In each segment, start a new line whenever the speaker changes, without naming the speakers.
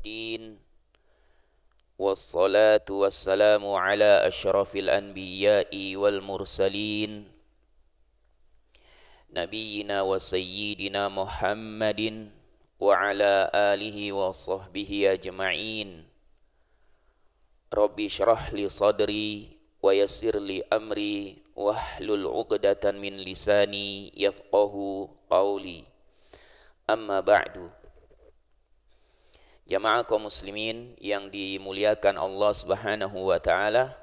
الدين والصلاة والسلام على أشرف الأنبياء والمرسلين نبينا وسيدنا محمد وعلى آله وصحبه أجمعين رب اشرح لي صدري ويسر لي أمري واحلل عقدة من لساني يفقه قولي أما بعد. Jamaah kaum muslimin yang dimuliakan Allah Subhanahu wa taala.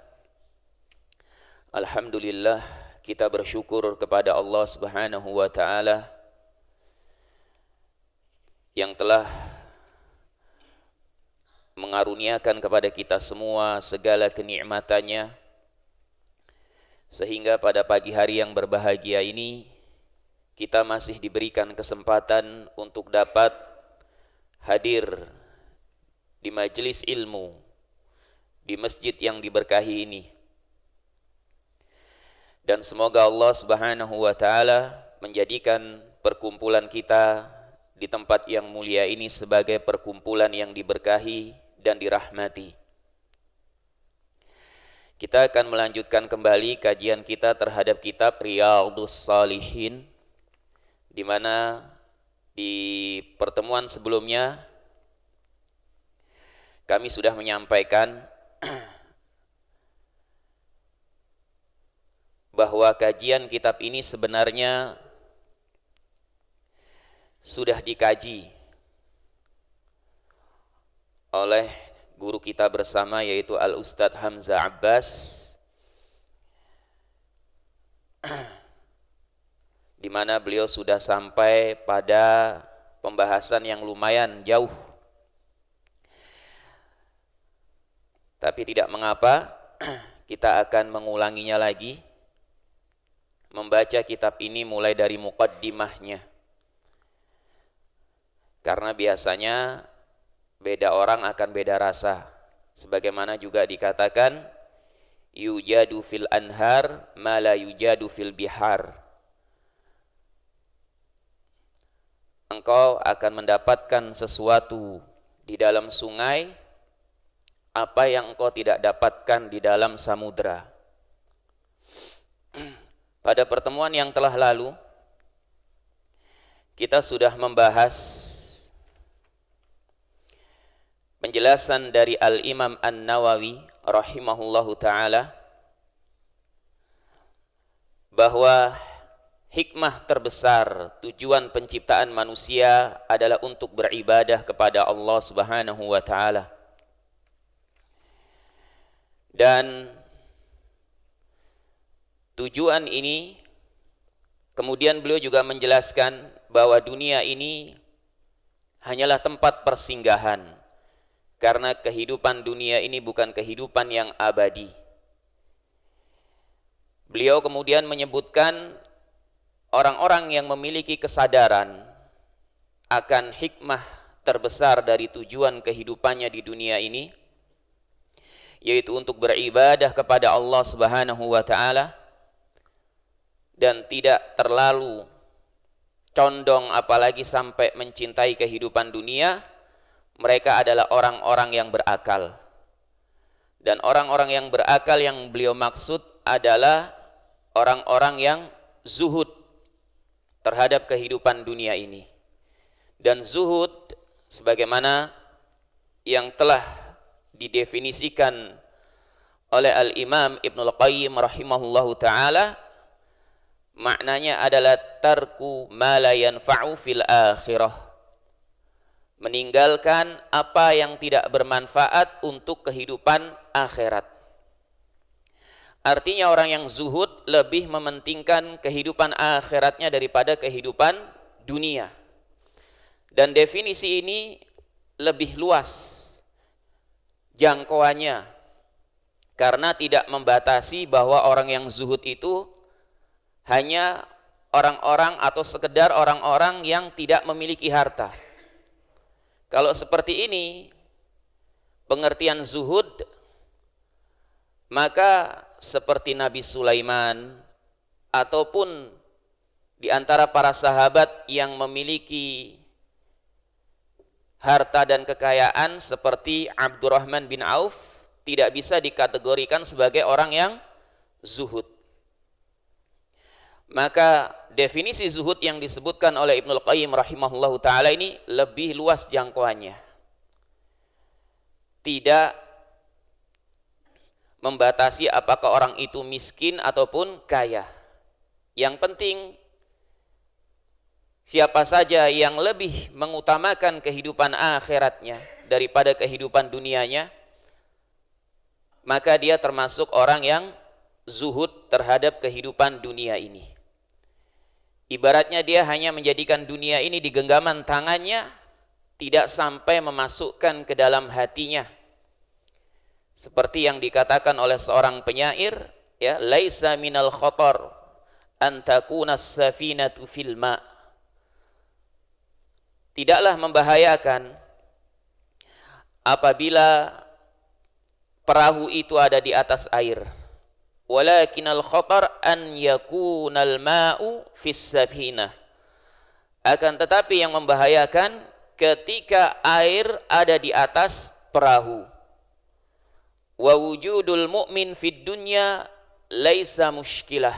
Alhamdulillah, kita bersyukur kepada Allah Subhanahu wa taala yang telah mengaruniakan kepada kita semua segala kenikmatannya, sehingga pada pagi hari yang berbahagia ini kita masih diberikan kesempatan untuk dapat hadir di majelis ilmu di masjid yang diberkahi ini. Dan semoga Allah Subhanahu wa taala menjadikan perkumpulan kita di tempat yang mulia ini sebagai perkumpulan yang diberkahi dan dirahmati. Kita akan melanjutkan kembali kajian kita terhadap kitab Riyadhus Shalihin, di mana di pertemuan sebelumnya kami sudah menyampaikan bahwa kajian kitab ini sebenarnya sudah dikaji oleh guru kita bersama, yaitu Al-Ustadz Hamzah Abbas, di mana beliau sudah sampai pada pembahasan yang lumayan jauh. Tapi tidak mengapa, kita akan mengulanginya lagi, membaca kitab ini mulai dari muqaddimahnya. Karena biasanya beda orang akan beda rasa. Sebagaimana juga dikatakan, yujadu fil anhar ma la yujadu fil bihar. Engkau akan mendapatkan sesuatu di dalam sungai apa yang engkau tidak dapatkan di dalam samudra. Pada pertemuan yang telah lalu, kita sudah membahas penjelasan dari Al-Imam An-Nawawi rahimahullahu ta'ala bahwa hikmah terbesar tujuan penciptaan manusia adalah untuk beribadah kepada Allah Subhanahu wa ta'ala. Dan tujuan ini kemudian beliau juga menjelaskan bahwa dunia ini hanyalah tempat persinggahan, karena kehidupan dunia ini bukan kehidupan yang abadi. Beliau kemudian menyebutkan orang-orang yang memiliki kesadaran akan hikmah terbesar dari tujuan kehidupannya di dunia ini, yaitu untuk beribadah kepada Allah Subhanahu wa ta'ala dan tidak terlalu condong apalagi sampai mencintai kehidupan dunia. Mereka adalah orang-orang yang berakal. Dan orang-orang yang berakal yang beliau maksud adalah orang-orang yang zuhud terhadap kehidupan dunia ini. Dan zuhud sebagaimana yang telah didefinisikan oleh Al-Imam Ibnul Qayyim rahimahullahu ta'ala, maknanya adalah tarku ma la yanfa'u fil akhirah, meninggalkan apa yang tidak bermanfaat untuk kehidupan akhirat. Artinya orang yang zuhud lebih mementingkan kehidupan akhiratnya daripada kehidupan dunia. Dan definisi ini lebih luas jangkauannya, karena tidak membatasi bahwa orang yang zuhud itu hanya orang-orang atau sekedar orang-orang yang tidak memiliki harta. Kalau seperti ini pengertian zuhud, maka seperti Nabi Sulaiman ataupun di antara para sahabat yang memiliki harta dan kekayaan seperti Abdurrahman bin Auf tidak bisa dikategorikan sebagai orang yang zuhud. Maka definisi zuhud yang disebutkan oleh Ibnul Qayyim rahimahullahu ta'ala ini lebih luas jangkauannya. Tidak membatasi apakah orang itu miskin ataupun kaya. Yang penting siapa saja yang lebih mengutamakan kehidupan akhiratnya daripada kehidupan dunianya, maka dia termasuk orang yang zuhud terhadap kehidupan dunia ini. Ibaratnya dia hanya menjadikan dunia ini di genggaman tangannya, tidak sampai memasukkan ke dalam hatinya. Seperti yang dikatakan oleh seorang penyair, ya, laisa minal khotor an takuna safinatu fil ma. Tidaklah membahayakan apabila perahu itu ada di atas air. Walakinal khatar an yakunal ma'u fis safinah. Akan tetapi yang membahayakan ketika air ada di atas perahu. Wa wujudul mu'min fid dunya laisa mushkilah.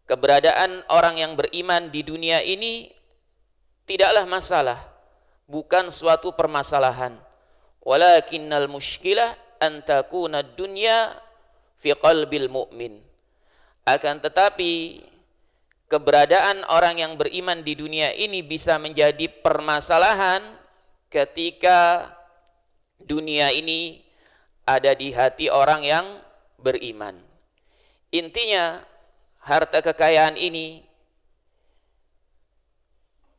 Keberadaan orang yang beriman di dunia ini tidaklah masalah, bukan suatu permasalahan. Walakinnal mushkilah an takuna dunya fi qalbil mu'min. Akan tetapi keberadaan orang yang beriman di dunia ini bisa menjadi permasalahan ketika dunia ini ada di hati orang yang beriman. Intinya harta kekayaan ini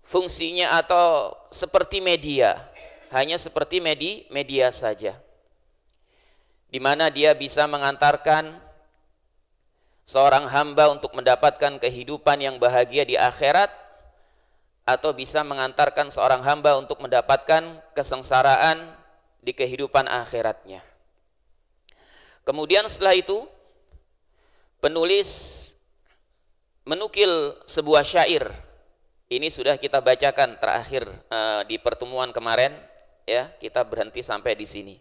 fungsinya atau seperti media, hanya seperti media saja, di mana dia bisa mengantarkan seorang hamba untuk mendapatkan kehidupan yang bahagia di akhirat, atau bisa mengantarkan seorang hamba untuk mendapatkan kesengsaraan di kehidupan akhiratnya. Kemudian setelah itu penulis menukil sebuah syair. Ini sudah kita bacakan terakhir di pertemuan kemarin, ya, kita berhenti sampai di sini.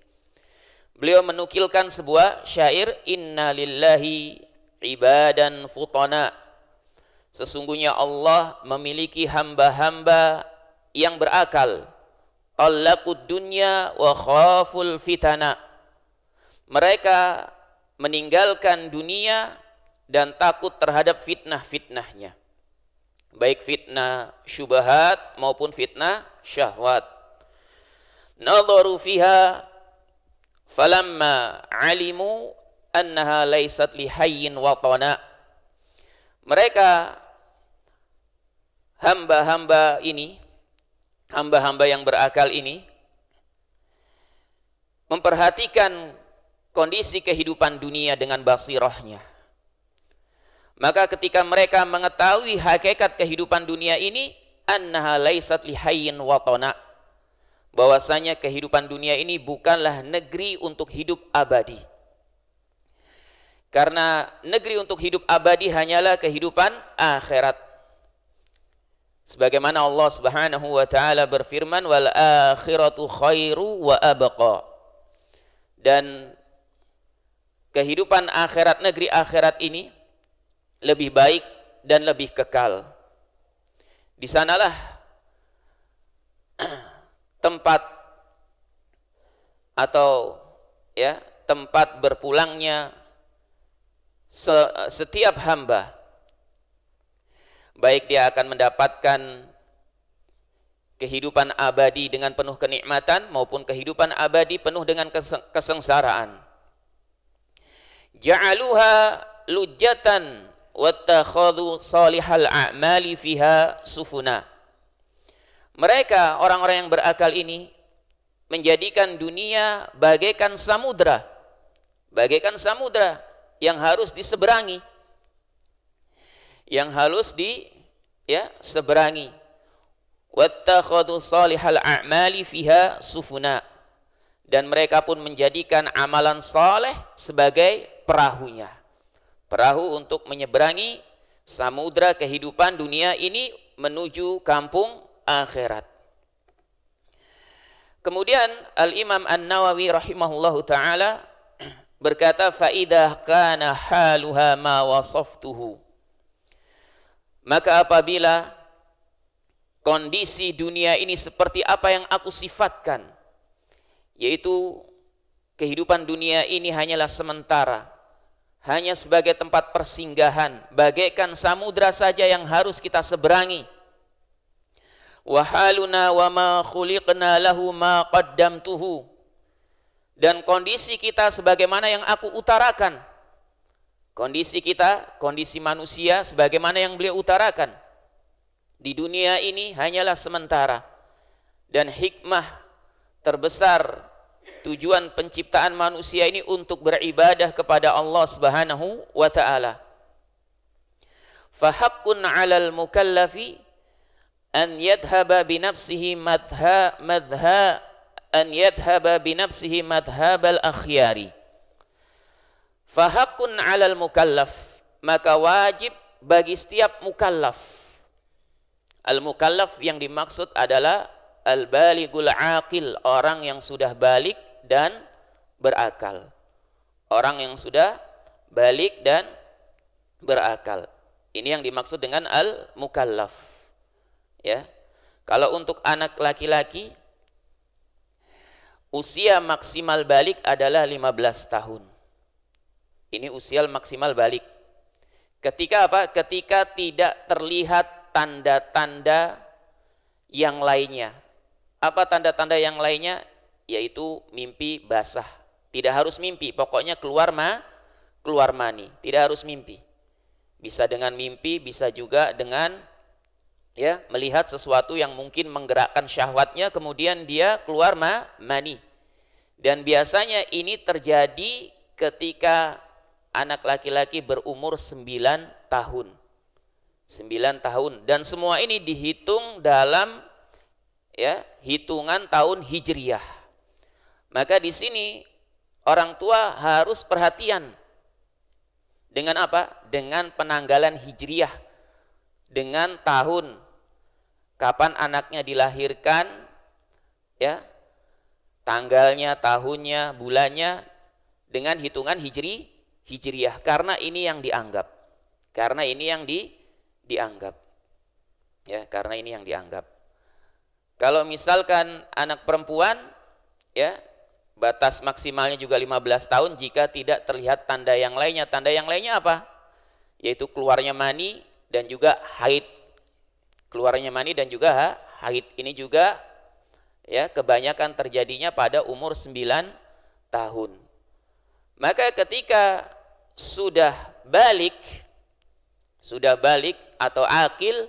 Beliau menukilkan sebuah syair, inna lillahi ibadan futana. Sesungguhnya Allah memiliki hamba-hamba yang berakal. Tallaqud dunya wa khaful fitana. Mereka meninggalkan dunia dan takut terhadap fitnah-fitnahnya. Baik fitnah syubhat maupun fitnah syahwat. Nadharu fiha falamma alimu annaha laysat lihayyin watana. Mereka hamba-hamba ini, hamba-hamba yang berakal ini, memperhatikan kondisi kehidupan dunia dengan basirahnya. Maka ketika mereka mengetahui hakikat kehidupan dunia ini, annaha laysat lihayyin watana, bahwasanya kehidupan dunia ini bukanlah negeri untuk hidup abadi. Karena negeri untuk hidup abadi hanyalah kehidupan akhirat. Sebagaimana Allah Subhanahu wa taala berfirman, wal akhiratu khairu wa abqa. Dan kehidupan akhirat, negeri akhirat ini lebih baik dan lebih kekal. Di sanalah tempat atau ya tempat berpulangnya setiap hamba. Baik dia akan mendapatkan kehidupan abadi dengan penuh kenikmatan maupun kehidupan abadi penuh dengan kesengsaraan. Ja'aluha lujjatan wattakhadhu salihal a'mali fiha sufuna. Mereka orang-orang yang berakal ini menjadikan dunia bagaikan samudra yang harus diseberangi, seberangi. Wattakhadhu salihal a'mali fiha sufuna. Dan mereka pun menjadikan amalan saleh sebagai perahunya. Perahu untuk menyeberangi samudra kehidupan dunia ini menuju kampung akhirat. Kemudian Al-Imam An-Nawawi rahimahullahu taala berkata, fa idza kana haluha ma wasaftuhu, maka apabila kondisi dunia ini seperti apa yang aku sifatkan, yaitu kehidupan dunia ini hanyalah sementara, hanya sebagai tempat persinggahan, bagaikan samudra saja yang harus kita seberangi. Wa haluna wa ma khuliqna lahu ma qaddamtuhu, dan kondisi kita sebagaimana yang aku utarakan. Kondisi kita, kondisi manusia sebagaimana yang beliau utarakan. Di dunia ini hanyalah sementara, dan hikmah terbesar tujuan penciptaan manusia ini untuk beribadah kepada Allah Subhanahu wa taala. Fa haqqun 'alal mukallafi an yadhhaba bi nafsihi madhhabal akhyari. Fa haqqun 'alal mukallaf, maka wajib bagi setiap mukallaf. Al-mukallaf yang dimaksud adalah al-balighul aqil, orang yang sudah balik dan berakal. Orang yang sudah balik dan berakal. Ini yang dimaksud dengan al-mukallaf. Ya. Kalau untuk anak laki-laki, usia maksimal balik adalah 15 tahun. Ini usia maksimal balik. Ketika apa? Ketika tidak terlihat tanda-tanda yang lainnya. Apa tanda-tanda yang lainnya? Yaitu mimpi basah. Tidak harus mimpi, pokoknya keluar mani. Tidak harus mimpi. Bisa dengan mimpi, bisa juga dengan melihat sesuatu yang mungkin menggerakkan syahwatnya, kemudian dia keluar mani. Dan biasanya ini terjadi ketika anak laki-laki berumur 9 tahun. 9 tahun, dan semua ini dihitung dalam hitungan tahun Hijriyah. Maka di sini orang tua harus perhatian dengan apa? Dengan penanggalan Hijriyah, dengan tahun kapan anaknya dilahirkan, tanggalnya, tahunnya, bulannya, dengan hitungan Hijriyah, karena ini yang dianggap. Karena ini yang dianggap. Karena ini yang dianggap. Kalau misalkan anak perempuan, batas maksimalnya juga 15 tahun jika tidak terlihat tanda yang lainnya. Tanda yang lainnya apa? Yaitu keluarnya mani dan juga haid. Keluarnya mani dan juga haid. Ini juga kebanyakan terjadinya pada umur 9 tahun. Maka ketika sudah balik atau akil,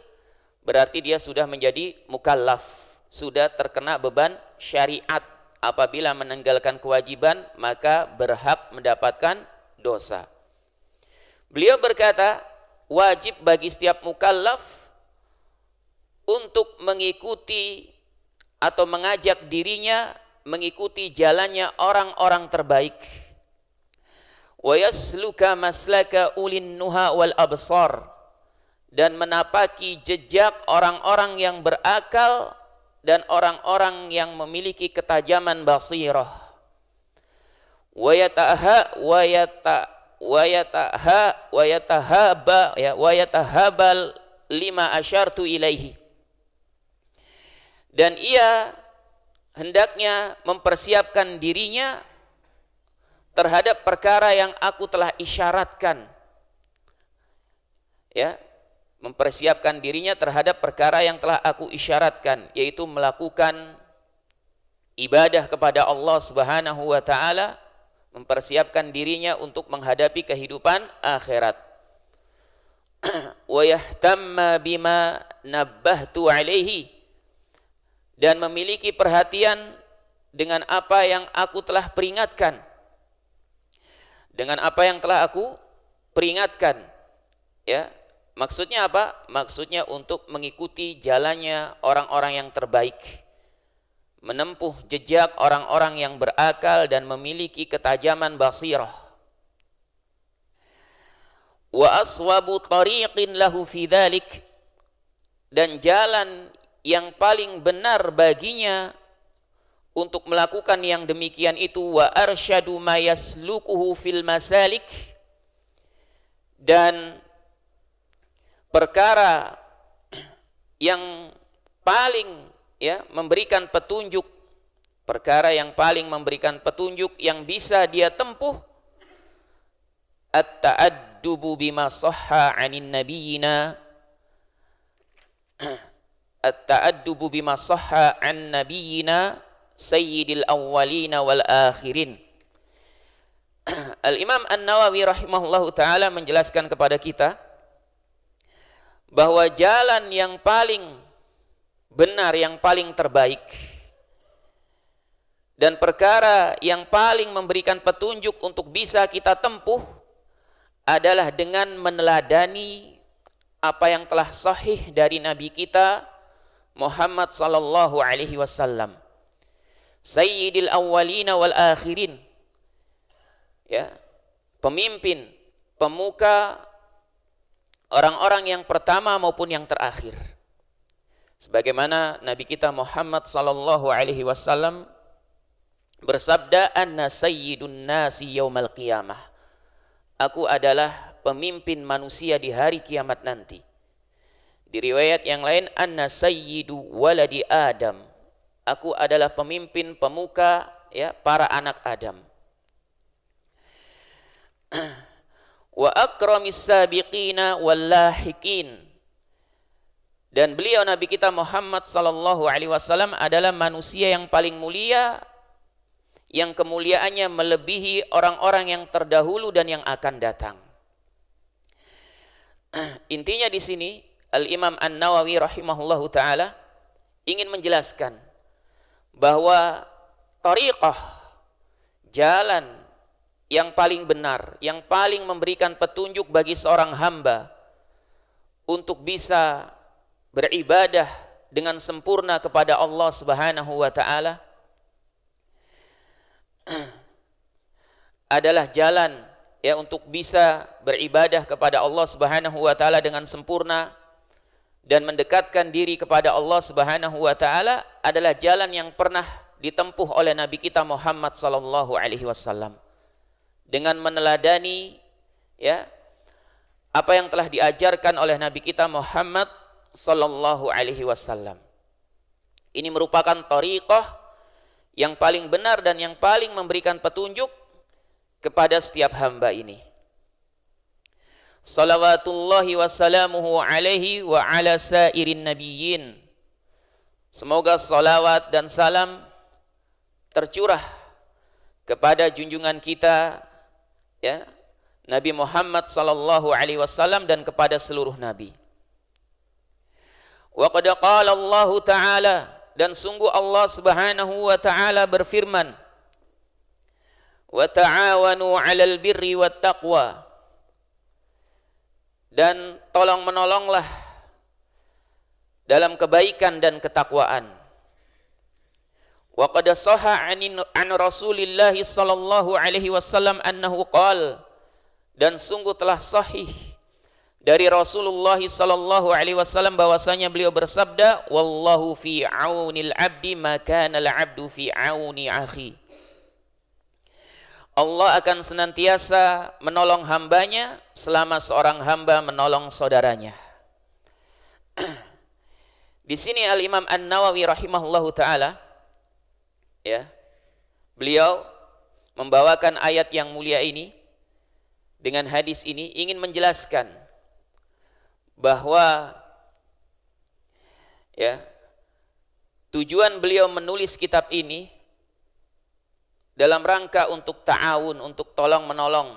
berarti dia sudah menjadi mukallaf, sudah terkena beban syariat. Apabila meninggalkan kewajiban, maka berhak mendapatkan dosa. Beliau berkata, wajib bagi setiap mukallaf untuk mengikuti atau mengajak dirinya mengikuti jalannya orang-orang terbaik. Wa yasluka maslaka ulin nuha wal absar, dan menapaki jejak orang-orang yang berakal dan orang-orang yang memiliki ketajaman basirah. Wa yatahabal lima asyartu ilaihi, dan ia hendaknya mempersiapkan dirinya terhadap perkara yang aku telah isyaratkan. Mempersiapkan dirinya terhadap perkara yang telah aku isyaratkan, yaitu melakukan ibadah kepada Allah Subhanahu wa taala, mempersiapkan dirinya untuk menghadapi kehidupan akhirat. Wa yahtamma bima nabbahtu alaihi, dan memiliki perhatian dengan apa yang aku telah peringatkan. Dengan apa yang telah aku peringatkan. Maksudnya apa? Maksudnya untuk mengikuti jalannya orang-orang yang terbaik, menempuh jejak orang-orang yang berakal dan memiliki ketajaman basirah. Wa aswabu tariqin lahu fi dzalik, dan jalan yang paling benar baginya untuk melakukan yang demikian itu, wa arsyadu ma yaslukuhu fil masalik, dan perkara yang paling memberikan petunjuk, perkara yang paling memberikan petunjuk yang bisa dia tempuh, at-ta'addubu bima sahha 'anin nabiyina, at-ta'addubu bima sahha 'an nabiyina sayyidil awwalina wal akhirin. Al-Imam An-Nawawi rahimahullahu ta'ala menjelaskan kepada kita bahwa jalan yang paling benar, yang paling terbaik, dan perkara yang paling memberikan petunjuk untuk bisa kita tempuh adalah dengan meneladani apa yang telah sahih dari Nabi kita Muhammad sallallahu alaihi wasallam, sayyidil awwalina wal akhirin, pemimpin, pemuka orang-orang yang pertama maupun yang terakhir. Sebagaimana Nabi kita Muhammad sallallahu alaihi wasallam bersabda, anna sayyidun nasi yaumal qiyamah, aku adalah pemimpin manusia di hari kiamat nanti. Di riwayat yang lain, anna sayyidu waladi Adam, aku adalah pemimpin pemuka para anak Adam. Wa akramis sabiqina wallahikin, dan beliau Nabi kita Muhammad sallallahu alaihi wasallam adalah manusia yang paling mulia, yang kemuliaannya melebihi orang-orang yang terdahulu dan yang akan datang. Intinya di sini Al-Imam An-Nawawi rahimahullahu taala ingin menjelaskan bahwa thariqah, jalan yang paling benar, yang paling memberikan petunjuk bagi seorang hamba untuk bisa beribadah dengan sempurna kepada Allah Subhanahu wa taala adalah jalan untuk bisa beribadah kepada Allah Subhanahu wa taala dengan sempurna dan mendekatkan diri kepada Allah Subhanahu wa taala adalah jalan yang pernah ditempuh oleh Nabi kita Muhammad sallallahu alaihi wasallam dengan meneladani apa yang telah diajarkan oleh Nabi kita Muhammad sallallahu alaihi wasallam. Ini merupakan thariqah yang paling benar dan yang paling memberikan petunjuk kepada setiap hamba ini. Salawatullahi wassalamuhu alaihi wa ala sairin nabiyyin. Semoga salawat dan salam tercurah kepada junjungan kita Nabi Muhammad sallallahu alaihi wasallam dan kepada seluruh nabi. Wa qad qala Allah taala, dan sungguh Allah Subhanahu wa taala berfirman, wa ta'awanu 'alal birri wat taqwa, dan tolong menolonglah dalam kebaikan dan ketakwaan. Wa qad sahha 'an Rasulillah sallallahu alaihi wasallam annahu qala, dan sungguh telah sahih dari Rasulullah sallallahu alaihi wasallam bahwasanya beliau bersabda, wallahu fi 'aunil 'abdi ma kana al-'abdu fi 'auni akhi. Allah akan senantiasa menolong hambanya selama seorang hamba menolong saudaranya. Di sini Al-Imam An-Nawawi rahimahullahu taala beliau membawakan ayat yang mulia ini dengan hadis ini ingin menjelaskan bahwa tujuan beliau menulis kitab ini dalam rangka untuk ta'awun, untuk tolong menolong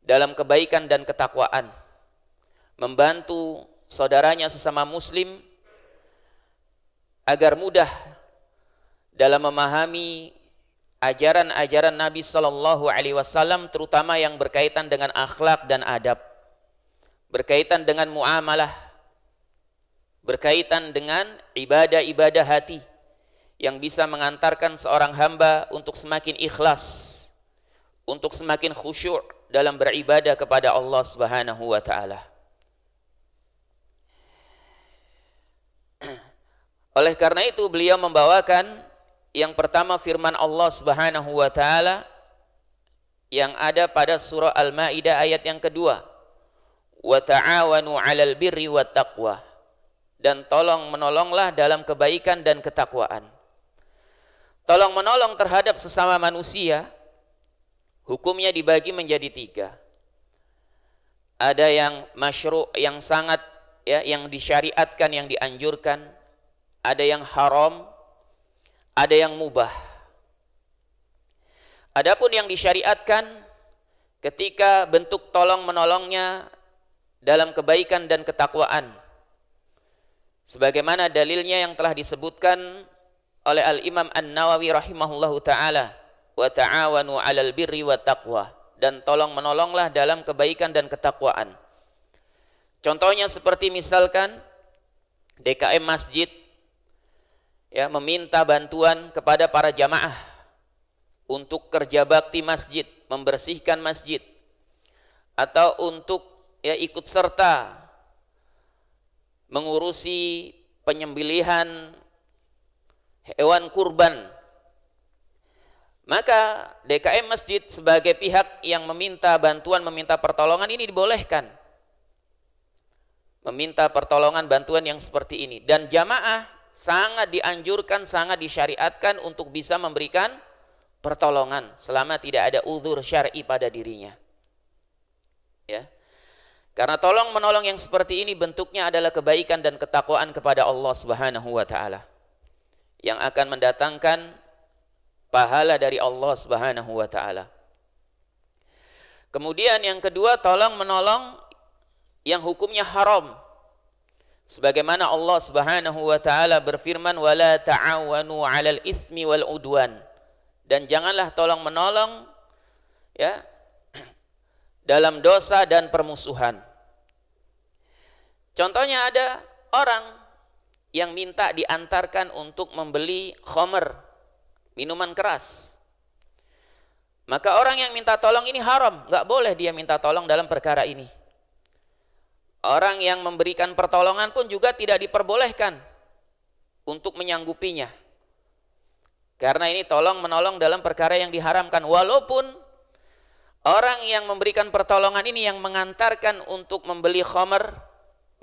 dalam kebaikan dan ketakwaan, membantu saudaranya sesama muslim agar mudah dalam memahami ajaran-ajaran Nabi sallallahu alaihi wasallam, terutama yang berkaitan dengan akhlak dan adab, berkaitan dengan muamalah, berkaitan dengan ibadah-ibadah hati yang bisa mengantarkan seorang hamba untuk semakin ikhlas, untuk semakin khusyuk dalam beribadah kepada Allah Subhanahu wa taala. Oleh karena itu beliau membawakan Yang pertama firman Allah Subhanahu wa taala yang ada pada surah Al-Maidah ayat yang kedua, wa ta'awanu 'alal birri wat taqwa, dan tolong menolonglah dalam kebaikan dan ketakwaan. Tolong menolong terhadap sesama manusia hukumnya dibagi menjadi 3. Ada yang masyru', yang sangat ya, yang disyariatkan, yang dianjurkan, ada yang haram, ada yang mubah. Adapun yang disyariatkan, ketika bentuk tolong menolongnya dalam kebaikan dan ketakwaan, sebagaimana dalilnya yang telah disebutkan oleh Al-Imam An-Nawawi rahimahullahu ta'ala, wa ta'awanu 'alal birri wat taqwa, dan tolong menolonglah dalam kebaikan dan ketakwaan. Contohnya seperti misalkan DKM masjid ya meminta bantuan kepada para jamaah untuk kerja bakti masjid, membersihkan masjid, atau untuk ya ikut serta mengurusi penyembelihan hewan kurban. Maka DKM masjid sebagai pihak yang meminta bantuan, meminta pertolongan ini dibolehkan. Meminta pertolongan bantuan yang seperti ini. Dan jamaah sangat dianjurkan, sangat disyariatkan untuk bisa memberikan pertolongan selama tidak ada uzur syar'i pada dirinya. Ya. Karena tolong menolong yang seperti ini bentuknya adalah kebaikan dan ketakwaan kepada Allah Subhanahu wa taala, yang akan mendatangkan pahala dari Allah Subhanahu wa taala. Kemudian yang kedua, tolong menolong yang hukumnya haram. Sebagaimana Allah Subhanahu wa taala berfirman, wala ta'awanu 'alal itsmi wal 'udwan, dan janganlah tolong menolong ya dalam dosa dan permusuhan. Contohnya ada orang yang minta diantarkan untuk membeli khamr, minuman keras. Maka orang yang minta tolong ini haram, nggak boleh dia minta tolong dalam perkara ini. Orang yang memberikan pertolongan pun juga tidak diperbolehkan untuk menyanggupinya. Karena ini tolong menolong dalam perkara yang diharamkan. Walaupun orang yang memberikan pertolongan ini yang mengantarkan untuk membeli khamr,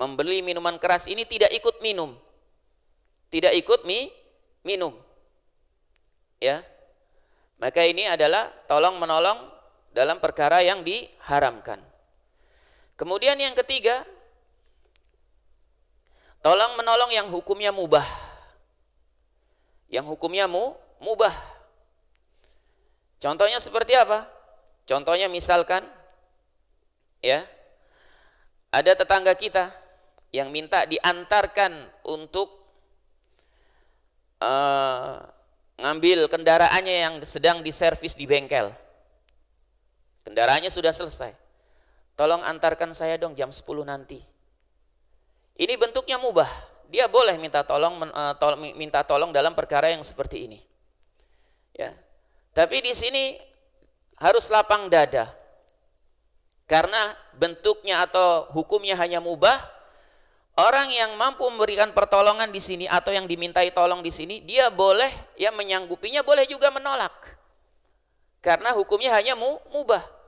membeli minuman keras ini tidak ikut minum. Tidak ikut minum. Ya. Maka ini adalah tolong menolong dalam perkara yang diharamkan. Kemudian yang ketiga, tolong menolong yang hukumnya mubah. Yang hukumnya mubah. Contohnya seperti apa? Contohnya misalkan ya, ada tetangga kita yang minta diantarkan untuk ngambil kendaraannya yang sedang diservis di bengkel. Kendaraannya sudah selesai. Tolong antarkan saya dong jam 10 nanti. Ini bentuknya mubah. Dia boleh minta tolong dalam perkara yang seperti ini. Ya. Tapi di sini harus lapang dada. Karena bentuknya atau hukumnya hanya mubah, orang yang mampu memberikan pertolongan di sini atau yang dimintai tolong di sini, dia boleh ya menyanggupinya, boleh juga menolak. Karena hukumnya hanya mubah.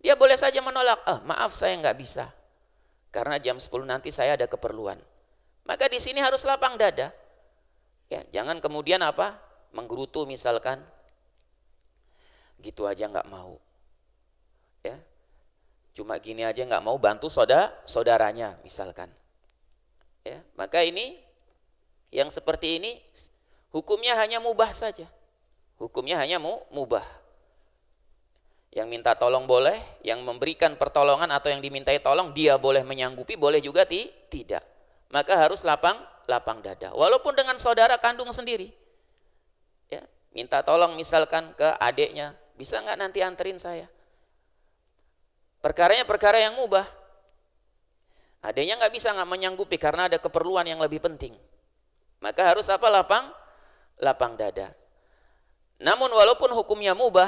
Dia boleh saja menolak, maaf saya nggak bisa, karena jam 10 nanti saya ada keperluan. Maka di sini harus lapang dada. Ya, jangan kemudian apa? Menggerutu misalkan, gitu aja nggak mau. Ya, cuma gini aja nggak mau bantu saudaranya misalkan. Ya, maka ini yang seperti ini hukumnya hanya mubah saja. Hukumnya hanya mubah. Yang minta tolong boleh, yang memberikan pertolongan atau yang dimintai tolong dia boleh menyanggupi, boleh juga tidak. Maka harus lapang dada. Walaupun dengan saudara kandung sendiri. Ya, minta tolong misalkan ke adiknya, bisa nggak nanti anterin saya? Perkaranya perkara yang mubah. Adiknya nggak bisa, nggak menyanggupi karena ada keperluan yang lebih penting. Maka harus apa? Lapang dada. Namun walaupun hukumnya mubah,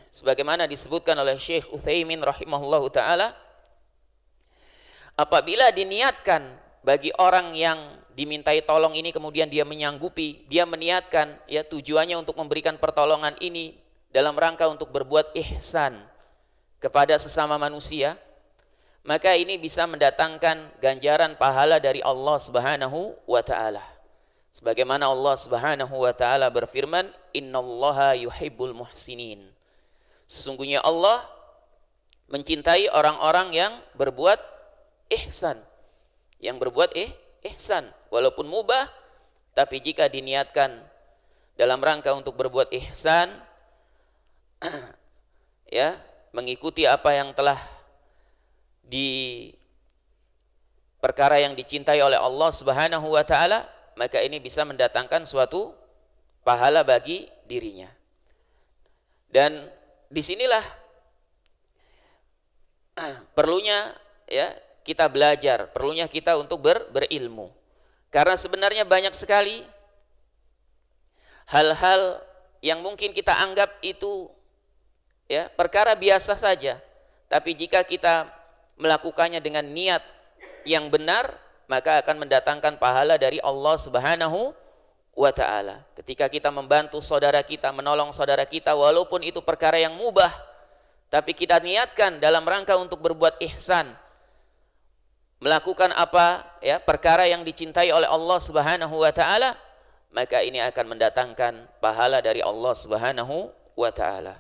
sebagaimana disebutkan oleh Syekh Utsaimin rahimahullahu taala, apabila diniatkan bagi orang yang dimintai tolong ini kemudian dia menyanggupi, dia meniatkan ya tujuannya untuk memberikan pertolongan ini dalam rangka untuk berbuat ihsan kepada sesama manusia, maka ini bisa mendatangkan ganjaran pahala dari Allah Subhanahu wa taala. Sebagaimana Allah Subhanahu wa taala berfirman, "Innallaha yuhibbul muhsinin." Sesungguhnya Allah mencintai orang-orang yang berbuat ihsan. Yang berbuat ihsan, walaupun mubah, tapi jika diniatkan dalam rangka untuk berbuat ihsan, ya, mengikuti apa yang telah di perkara yang dicintai oleh Allah Subhanahu wa taala, maka ini bisa mendatangkan suatu pahala bagi dirinya. Dan disinilah perlunya ya kita belajar, perlunya kita untuk berilmu. Karena sebenarnya banyak sekali hal-hal yang mungkin kita anggap itu ya perkara biasa saja, tapi jika kita melakukannya dengan niat yang benar, maka akan mendatangkan pahala dari Allah Subhanahu wa taala. Ketika kita membantu saudara kita, menolong saudara kita, walaupun itu perkara yang mubah, tapi kita niatkan dalam rangka untuk berbuat ihsan, melakukan apa ya perkara yang dicintai oleh Allah Subhanahu wa taala, maka ini akan mendatangkan pahala dari Allah Subhanahu wa taala.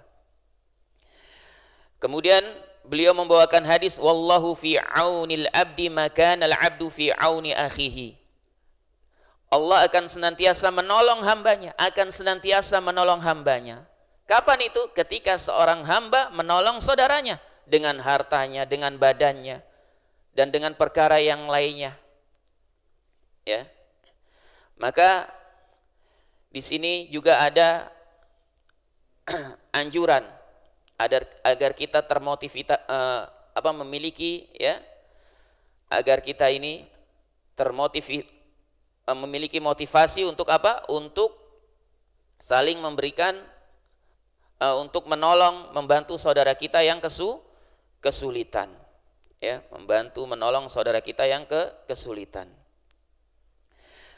Kemudian beliau membawakan hadis, wallahu fi aunil abdi makana al abdu fi auni akhihi. Allah akan senantiasa menolong hambanya, akan senantiasa menolong hambanya. Kapan itu? Ketika seorang hamba menolong saudaranya dengan hartanya, dengan badannya, dan dengan perkara yang lainnya. Ya. Maka di sini juga ada anjuran agar kita memiliki ya, agar kita ini memiliki motivasi untuk apa? Untuk saling memberikan, untuk menolong, membantu saudara kita yang kesulitan. Ya, membantu menolong saudara kita yang kesulitan.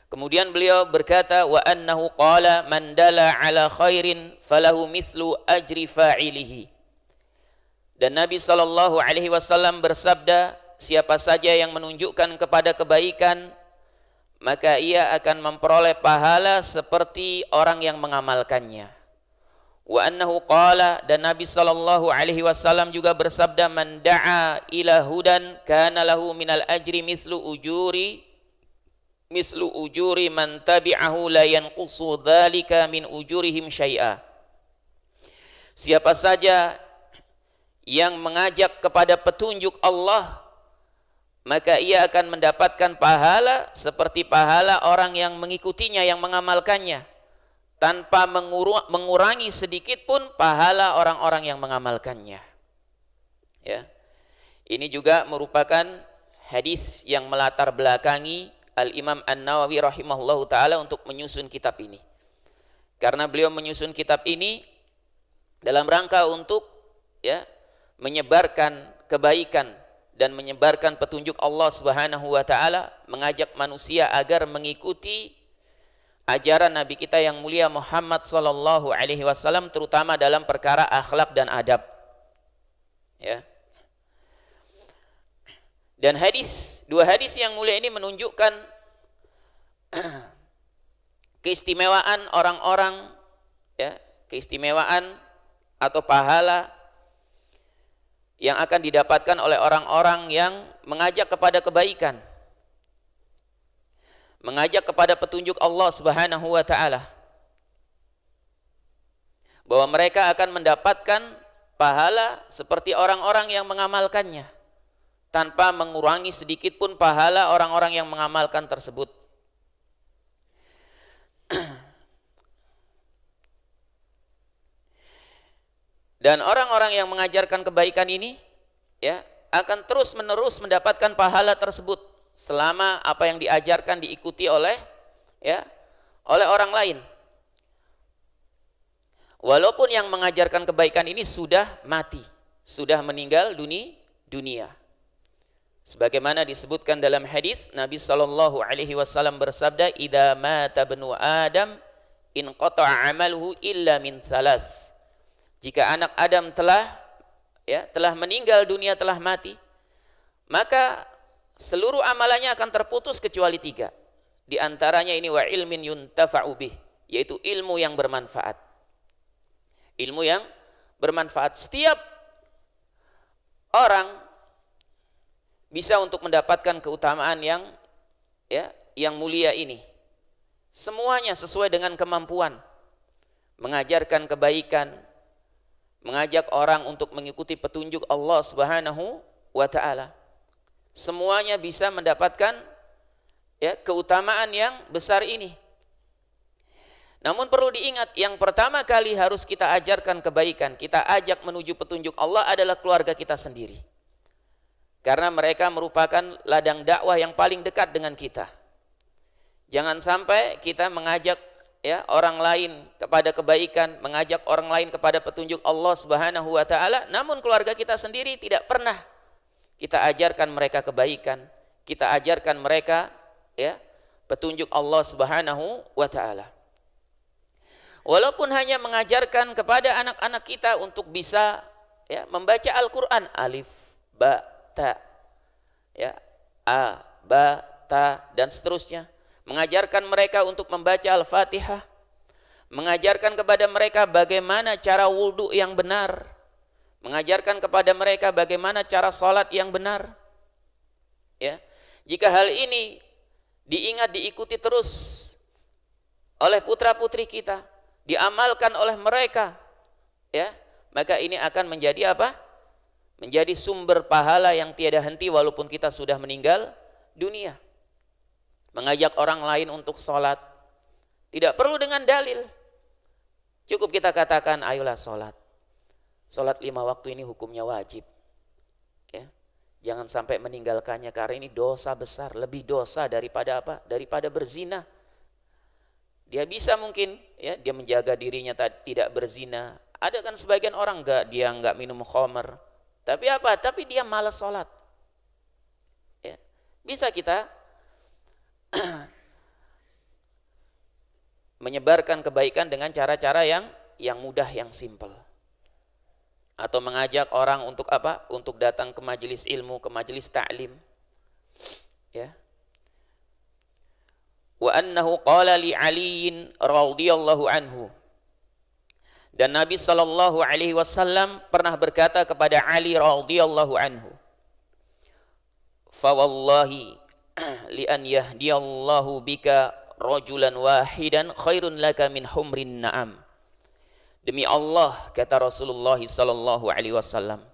Kemudian beliau berkata, wa annahu qala man dala ala khairin falahu mithlu ajri fa'ilihi. Dan Nabi sallallahu alaihi wasallam bersabda, siapa saja yang menunjukkan kepada kebaikan, maka ia akan memperoleh pahala seperti orang yang mengamalkannya. Wa annahu qala, dan Nabi sallallahu alaihi wasallam juga bersabda, man da'a ila hudan kana lahu minal ajri mislu ujuri man tabi'ahu la yanqusu dzalika min ujurihim syai'a. Siapa saja yang mengajak kepada petunjuk Allah, maka ia akan mendapatkan pahala seperti pahala orang yang mengikutinya, yang mengamalkannya, tanpa mengurangi sedikit pun pahala orang-orang yang mengamalkannya. Ya. Ini juga merupakan hadis yang melatar belakangi Al-Imam An-Nawawi rahimahullahu ta'ala untuk menyusun kitab ini. Karena beliau menyusun kitab ini dalam rangka untuk ya menyebarkan kebaikan dan menyebarkan petunjuk Allah Subhanahu wa ta'ala, mengajak manusia agar mengikuti ajaran Nabi kita yang mulia Muhammad sallallahu alaihi wasallam, terutama dalam perkara akhlak dan adab. Ya. Dan dua hadis yang mulia ini menunjukkan keistimewaan orang-orang, ya, keistimewaan atau pahala yang akan didapatkan oleh orang-orang yang mengajak kepada kebaikan, mengajak kepada petunjuk Allah Subhanahu wa ta'ala, bahwa mereka akan mendapatkan pahala seperti orang-orang yang mengamalkannya, tanpa mengurangi sedikit pun pahala orang-orang yang mengamalkan tersebut. Dan orang-orang yang mengajarkan kebaikan ini ya akan terus-menerus mendapatkan pahala tersebut selama apa yang diajarkan diikuti oleh orang lain. Walaupun yang mengajarkan kebaikan ini sudah mati, sudah meninggal dunia. Sebagaimana disebutkan dalam hadis, Nabi sallallahu alaihi wasallam bersabda, "Idza mata ibnu Adam inqata'a 'amaluhu illa min thalath." Jika anak Adam telah meninggal dunia, telah mati, maka seluruh amalannya akan terputus kecuali 3. Di antaranya ini wa ilmin yuntafa'u bih, yaitu ilmu yang bermanfaat. Ilmu yang bermanfaat. Setiap orang bisa untuk mendapatkan keutamaan yang mulia ini. Semuanya sesuai dengan kemampuan. Mengajarkan kebaikan, mengajak orang untuk mengikuti petunjuk Allah Subhanahu wa taala. Semuanya bisa mendapatkan keutamaan yang besar ini. Namun perlu diingat, yang pertama kali harus kita ajarkan kebaikan, kita ajak menuju petunjuk Allah adalah keluarga kita sendiri. Karena mereka merupakan ladang dakwah yang paling dekat dengan kita. Jangan sampai kita mengajak orang lain kepada kebaikan, mengajak orang lain kepada petunjuk Allah Subhanahu wa taala, namun keluarga kita sendiri tidak pernah kita ajarkan mereka kebaikan, kita ajarkan mereka petunjuk Allah Subhanahu wa taala. Walaupun hanya mengajarkan kepada anak-anak kita untuk bisa membaca Al-Qur'an, alif, ba, ta, a, ba, ta, dan seterusnya. Mengajarkan mereka untuk membaca Al-Fatihah, mengajarkan kepada mereka bagaimana cara wudhu yang benar, mengajarkan kepada mereka bagaimana cara sholat yang benar. Jika hal ini diingat, diikuti terus oleh putra-putri kita, diamalkan oleh mereka, maka ini akan menjadi apa? Menjadi sumber pahala yang tiada henti walaupun kita sudah meninggal dunia. Mengajak orang lain untuk sholat tidak perlu dengan dalil, cukup kita katakan ayolah sholat. Sholat 5 waktu ini hukumnya wajib, jangan sampai meninggalkannya karena ini dosa besar, lebih dosa daripada apa? Daripada berzina. Dia bisa mungkin dia menjaga dirinya tidak berzina. Ada kan sebagian orang dia nggak minum khamr, tapi apa? Tapi dia malas sholat. Bisa kita menyebarkan kebaikan dengan cara-cara yang mudah, yang simple. Atau mengajak orang untuk apa? Untuk datang ke majelis ilmu, ke majelis ta'lim. Wa annahu qala li Aliin radhiyallahu anhu. Dan Nabi sallallahu alaihi wasallam pernah berkata kepada Ali radhiyallahu anhu, "Fa wallahi li an yahdiyallahu bika rajulan wahidan khairun laka min humrin na'am." Demi Allah, kata Rasulullah sallallahu alaihi wasallam,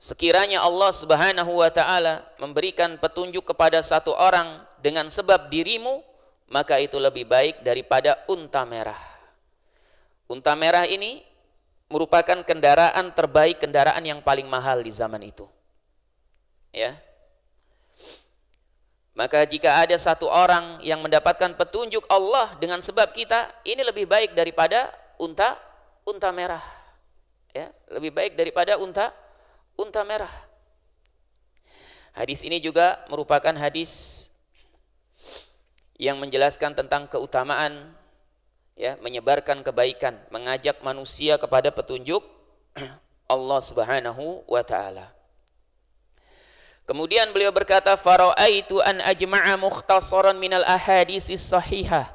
sekiranya Allah Subhanahu wa taala memberikan petunjuk kepada satu orang dengan sebab dirimu, maka itu lebih baik daripada unta merah. Unta merah ini merupakan kendaraan terbaik, kendaraan yang paling mahal di zaman itu. Maka jika ada satu orang yang mendapatkan petunjuk Allah dengan sebab kita, ini lebih baik daripada unta merah. Lebih baik daripada unta merah. Hadis ini juga merupakan hadis yang menjelaskan tentang keutamaan menyebarkan kebaikan, mengajak manusia kepada petunjuk Allah Subhanahu wa taala. Kemudian beliau berkata, "Fara'aitu an ajma'a mukhtasaran minal ahaditsis sahihah."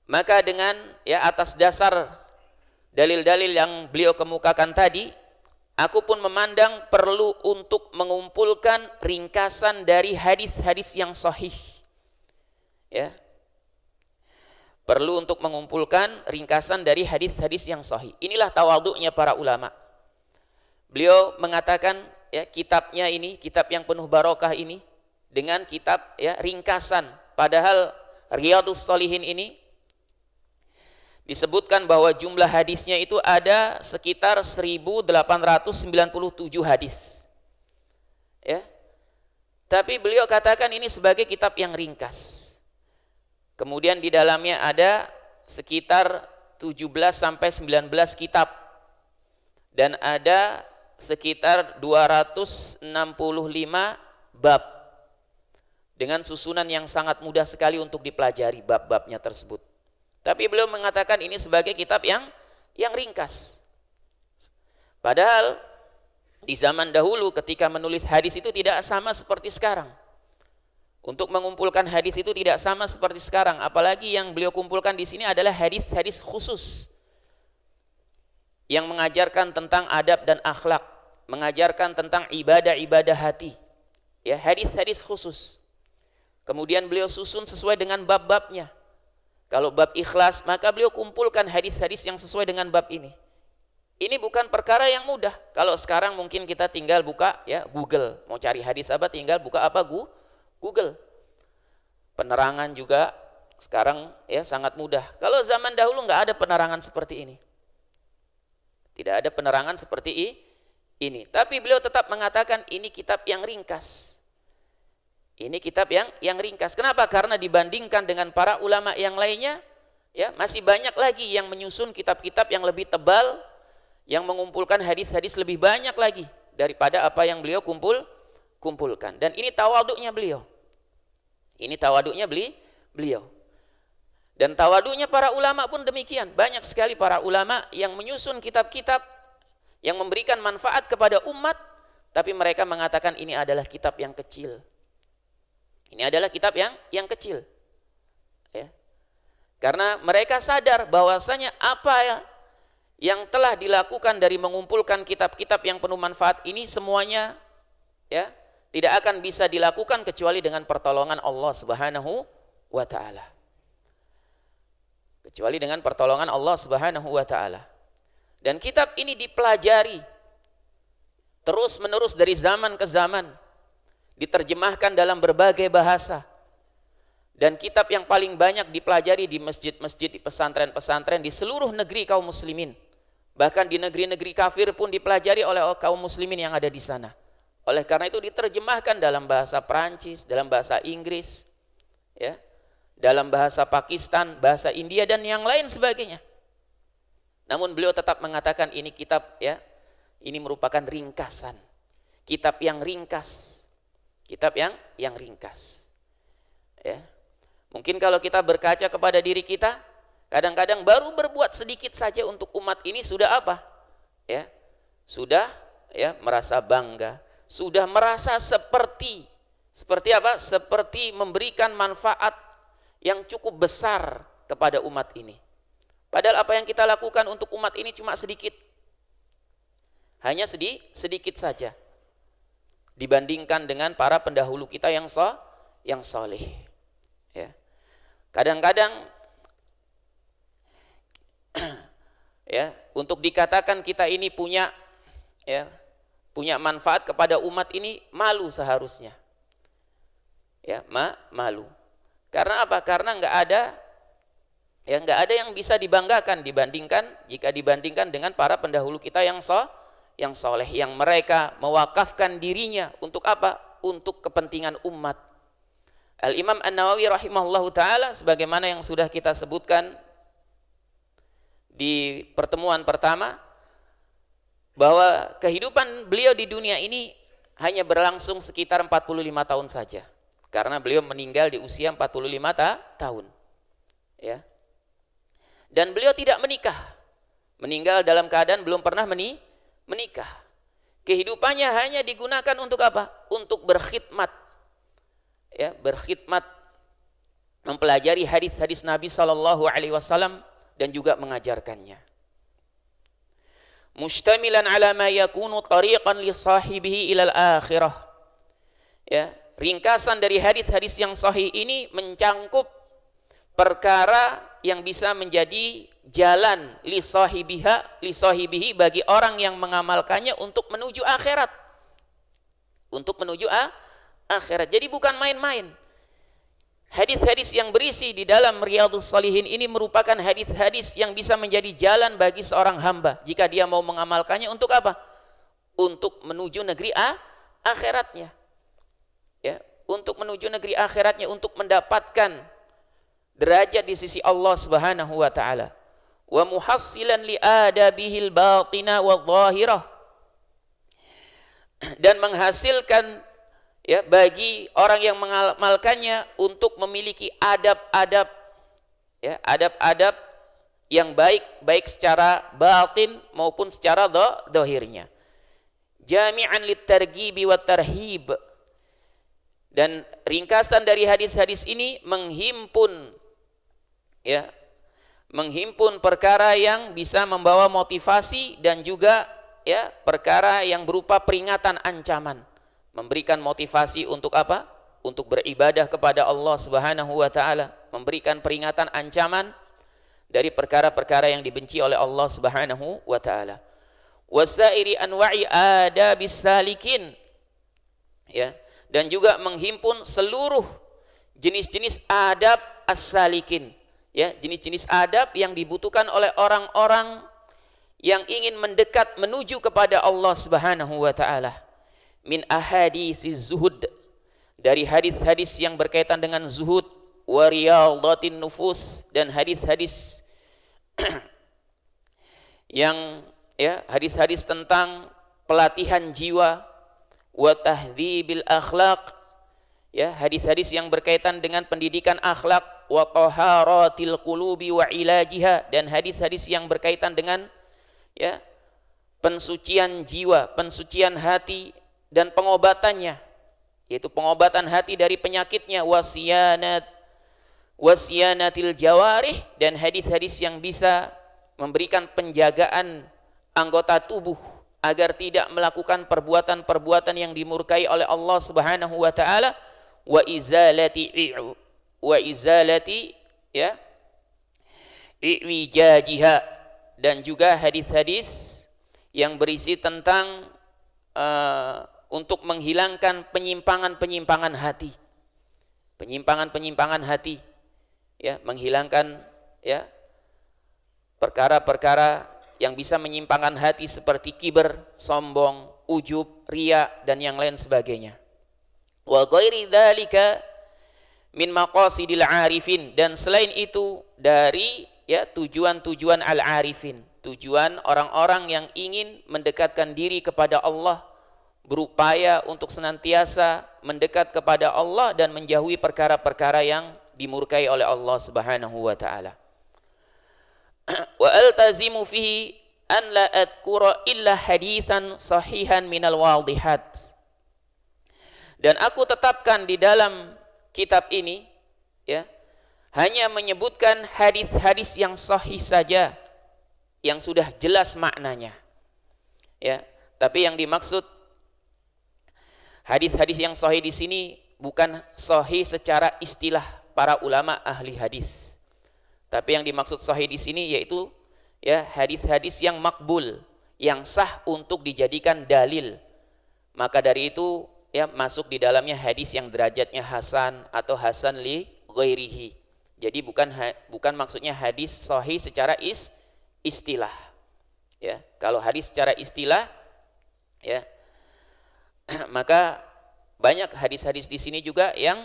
Maka dengan atas dasar dalil-dalil yang beliau kemukakan tadi, aku pun memandang perlu untuk mengumpulkan ringkasan dari hadis-hadis yang sahih. Perlu untuk mengumpulkan ringkasan dari hadis-hadis yang sahih. Inilah tawadhu'nya para ulama. Beliau mengatakan kitabnya ini, kitab yang penuh barokah ini, dengan kitab ringkasan. Padahal Riyadhus Shalihin ini disebutkan bahwa jumlah hadisnya itu ada sekitar 1897 hadis. Tapi beliau katakan ini sebagai kitab yang ringkas. Kemudian di dalamnya ada sekitar 17 sampai 19 kitab. Dan ada sekitar 265 bab dengan susunan yang sangat mudah sekali untuk dipelajari bab-babnya tersebut. Tapi beliau mengatakan ini sebagai kitab yang ringkas. Padahal di zaman dahulu ketika menulis hadis itu tidak sama seperti sekarang. Untuk mengumpulkan hadis itu tidak sama seperti sekarang, apalagi yang beliau kumpulkan di sini adalah hadis-hadis khusus yang mengajarkan tentang adab dan akhlak, mengajarkan tentang ibadah-ibadah hati. Ya, hadis-hadis khusus. Kemudian beliau susun sesuai dengan bab-babnya. Kalau bab ikhlas, maka beliau kumpulkan hadis-hadis yang sesuai dengan bab ini. Ini bukan perkara yang mudah. Kalau sekarang mungkin kita tinggal buka ya Google, mau cari hadis apa tinggal buka apa Google. Penerangan juga sekarang ya sangat mudah. Kalau zaman dahulu nggak ada penerangan seperti ini. Tidak ada penerangan seperti ini. Tapi beliau tetap mengatakan ini kitab yang ringkas. Ini kitab yang ringkas. Kenapa? Karena dibandingkan dengan para ulama yang lainnya, ya masih banyak lagi yang menyusun kitab-kitab yang lebih tebal, yang mengumpulkan hadis-hadis lebih banyak lagi daripada apa yang beliau kumpulkan. Dan ini tawaduknya beliau. Ini tawaduknya beliau. Dan tawaduknya para ulama pun demikian. Banyak sekali para ulama yang menyusun kitab-kitab yang memberikan manfaat kepada umat, tapi mereka mengatakan ini adalah kitab yang kecil. Ini adalah kitab yang kecil. Ya. Karena mereka sadar bahwasanya apa yang telah dilakukan dari mengumpulkan kitab-kitab yang penuh manfaat ini semuanya ya tidak akan bisa dilakukan kecuali dengan pertolongan Allah Subhanahu wa taala. Kecuali dengan pertolongan Allah Subhanahu wa taala. Dan kitab ini dipelajari terus menerus dari zaman ke zaman, diterjemahkan dalam berbagai bahasa. Dan kitab yang paling banyak dipelajari di masjid-masjid, di pesantren-pesantren di seluruh negeri kaum muslimin. Bahkan di negeri-negeri kafir pun dipelajari oleh kaum muslimin yang ada di sana. Oleh karena itu diterjemahkan dalam bahasa Perancis, dalam bahasa Inggris, ya, dalam bahasa Pakistan, bahasa India dan yang lain sebagainya. Namun beliau tetap mengatakan ini kitab ya, ini merupakan ringkasan. Kitab yang ringkas. Kitab yang ringkas. Ya. Mungkin kalau kita berkaca kepada diri kita, kadang-kadang baru berbuat sedikit saja untuk umat ini sudah apa? Ya. Sudah ya merasa bangga, sudah merasa seperti apa? Seperti memberikan manfaat yang cukup besar kepada umat ini. Padahal apa yang kita lakukan untuk umat ini cuma sedikit. Hanya sedikit saja. Dibandingkan dengan para pendahulu kita yang soleh. Ya. Kadang-kadang ya, untuk dikatakan kita ini punya manfaat kepada umat ini malu seharusnya. Ya, malu. Karena apa? Karena nggak ada yang bisa dibanggakan jika dibandingkan dengan para pendahulu kita yang soleh, yang mereka mewakafkan dirinya untuk apa? Untuk kepentingan umat. Al-Imam An-Nawawi rahimahullahu taala sebagaimana yang sudah kita sebutkan di pertemuan pertama, bahwa kehidupan beliau di dunia ini hanya berlangsung sekitar 45 tahun saja. Karena beliau meninggal di usia 45 tahun. Ya. Dan beliau tidak menikah. Meninggal dalam keadaan belum pernah menikah. Kehidupannya hanya digunakan untuk apa? Untuk berkhidmat. Ya, berkhidmat, mempelajari hadis-hadis Nabi sallallahu alaihi wasallam dan juga mengajarkannya. Mustamilan ala ma yakunu tariqan li sahibihi ilal akhirah. Ya, ringkasan dari hadis-hadis yang sahih ini mencangkup perkara yang bisa menjadi jalan li sahibihi bagi orang yang mengamalkannya untuk menuju akhirat. Untuk menuju akhirat. Jadi bukan main-main. Hadis-hadis yang berisi di dalam Riyadhus Shalihin ini merupakan hadis-hadis yang bisa menjadi jalan bagi seorang hamba jika dia mau mengamalkannya untuk apa? Untuk menuju negeri akhiratnya. Ya, untuk menuju negeri akhiratnya, untuk mendapatkan derajat di sisi Allah Subhanahu wa taala. Wa muhassilan li adabihil batinah wa dhahirah. dan menghasilkan ya bagi orang yang mengamalkannya untuk memiliki adab-adab ya, adab-adab yang baik secara batin maupun secara dohirnya. Jami'an litarghibi wat tarhib. Dan ringkasan dari hadis-hadis ini menghimpun perkara yang bisa membawa motivasi dan juga ya perkara yang berupa peringatan, ancaman, memberikan motivasi untuk apa? Untuk beribadah kepada Allah Subhanahu wa taala, memberikan peringatan, ancaman dari perkara-perkara yang dibenci oleh Allah Subhanahu wa taala. Wasairi anwa'i adabis salikin, ya, dan juga menghimpun seluruh jenis-jenis adab as-salikin, ya, jenis-jenis adab yang dibutuhkan oleh orang-orang yang ingin mendekat menuju kepada Allah Subhanahu wa taala. Min ahadisiz zuhud, dari hadis-hadis yang berkaitan dengan zuhud, wa riyadatin nufus, dan hadis-hadis yang ya hadis-hadis tentang pelatihan jiwa, wa tahdhibil akhlaq, ya, hadis-hadis yang berkaitan dengan pendidikan akhlak, wa taharatil qulubi wa ilajiha, dan hadis-hadis yang berkaitan dengan ya pensucian jiwa, pensucian hati dan pengobatannya, yaitu pengobatan hati dari penyakitnya, wasiyanatil jawarih, dan hadis-hadis yang bisa memberikan penjagaan anggota tubuh agar tidak melakukan perbuatan-perbuatan yang dimurkai oleh Allah Subhanahu wa taala, wa izalati ya iwijajiha, dan juga hadis-hadis yang berisi tentang untuk menghilangkan penyimpangan-penyimpangan hati. Penyimpangan-penyimpangan hati, ya, menghilangkan ya perkara-perkara yang bisa menyimpangkan hati seperti kiber, sombong, ujub, riya, dan yang lain sebagainya. Wa ghairi dzalika min maqasidil arifin, dan selain itu dari ya tujuan-tujuan al-arifin, tujuan orang-orang yang ingin mendekatkan diri kepada Allah, berupaya untuk senantiasa mendekat kepada Allah dan menjauhi perkara-perkara yang dimurkai oleh Allah Subhanahu wa taala. Wa altazimu fihi an la adkura illa hadithan sahihan minal wadihat, dan aku tetapkan di dalam kitab ini ya hanya menyebutkan hadis-hadis yang sahih saja, yang sudah jelas maknanya, ya. Tapi yang dimaksud hadis-hadis yang sahih di sini bukan sahih secara istilah para ulama ahli hadis. Tapi yang dimaksud sahih di sini yaitu ya hadis-hadis yang makbul, yang sah untuk dijadikan dalil. Maka dari itu ya masuk di dalamnya hadis yang derajatnya hasan atau hasan li ghairihi. Jadi bukan maksudnya hadis sahih secara istilah. Ya, kalau hadis secara istilah ya maka banyak hadis-hadis di sini juga yang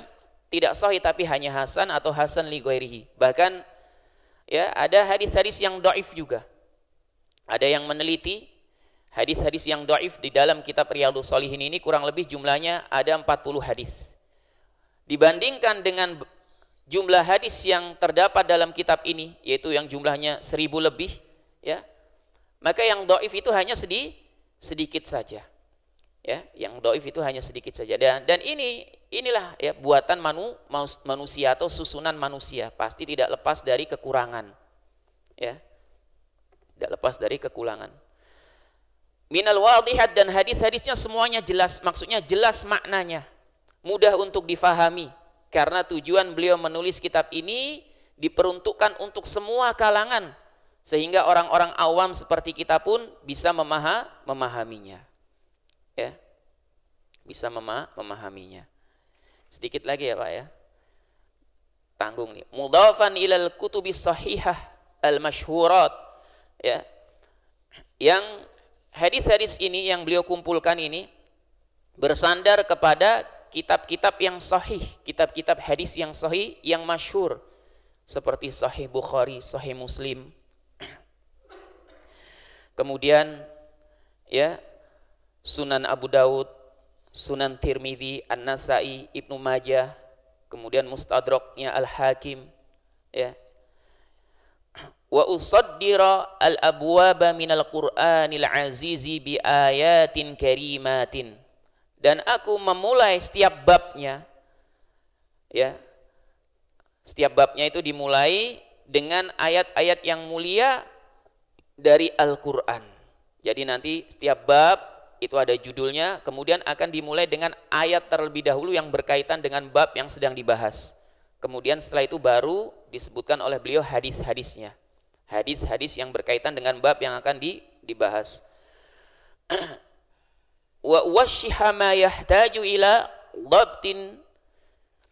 tidak sahih tapi hanya hasan atau hasan li ghairihi. Bahkan ya ada hadis-hadis yang dhaif juga. Ada yang meneliti hadis-hadis yang dhaif di dalam kitab Riyadhus Shalihin ini kurang lebih jumlahnya ada 40 hadis. Dibandingkan dengan jumlah hadis yang terdapat dalam kitab ini, yaitu yang jumlahnya 1000 lebih, ya, maka yang dhaif itu hanya sedikit saja. Ya, yang dhaif itu hanya sedikit saja. Dan inilah ya buatan manusia atau susunan manusia, pasti tidak lepas dari kekurangan. Ya. Tidak lepas dari kekurangan. Minal wadihat, dan hadis-hadisnya semuanya jelas, maksudnya jelas maknanya, mudah untuk difahami, karena tujuan beliau menulis kitab ini diperuntukkan untuk semua kalangan, sehingga orang-orang awam seperti kita pun bisa memahaminya. Ya, bisa memahaminya. Sedikit lagi ya Pak ya, tanggung nih. Mudhafan ilal kutubis sahihah al masyhurat, ya, yang hadis-hadis ini yang beliau kumpulkan ini bersandar kepada kitab-kitab yang sahih, kitab-kitab hadis yang sahih yang masyhur, seperti Sahih Bukhari, Sahih Muslim. Kemudian ya Sunan Abu Daud, Sunan Tirmidzi, An-Nasai, Ibnu Majah, kemudian Mustadraknya Al-Hakim, ya. Wa usaddira al-abwaba minal Qur'anil azizi bi ayatin karimatin. Dan aku memulai setiap babnya, ya. Setiap babnya itu dimulai dengan ayat-ayat yang mulia dari Al-Qur'an. Jadi nanti setiap bab itu ada judulnya, kemudian akan dimulai dengan ayat terlebih dahulu yang berkaitan dengan bab yang sedang dibahas. Kemudian setelah itu baru disebutkan oleh beliau hadis-hadisnya. Hadis-hadis yang berkaitan dengan bab yang akan dibahas. Wa washiha ma yahtaju ila dhabtin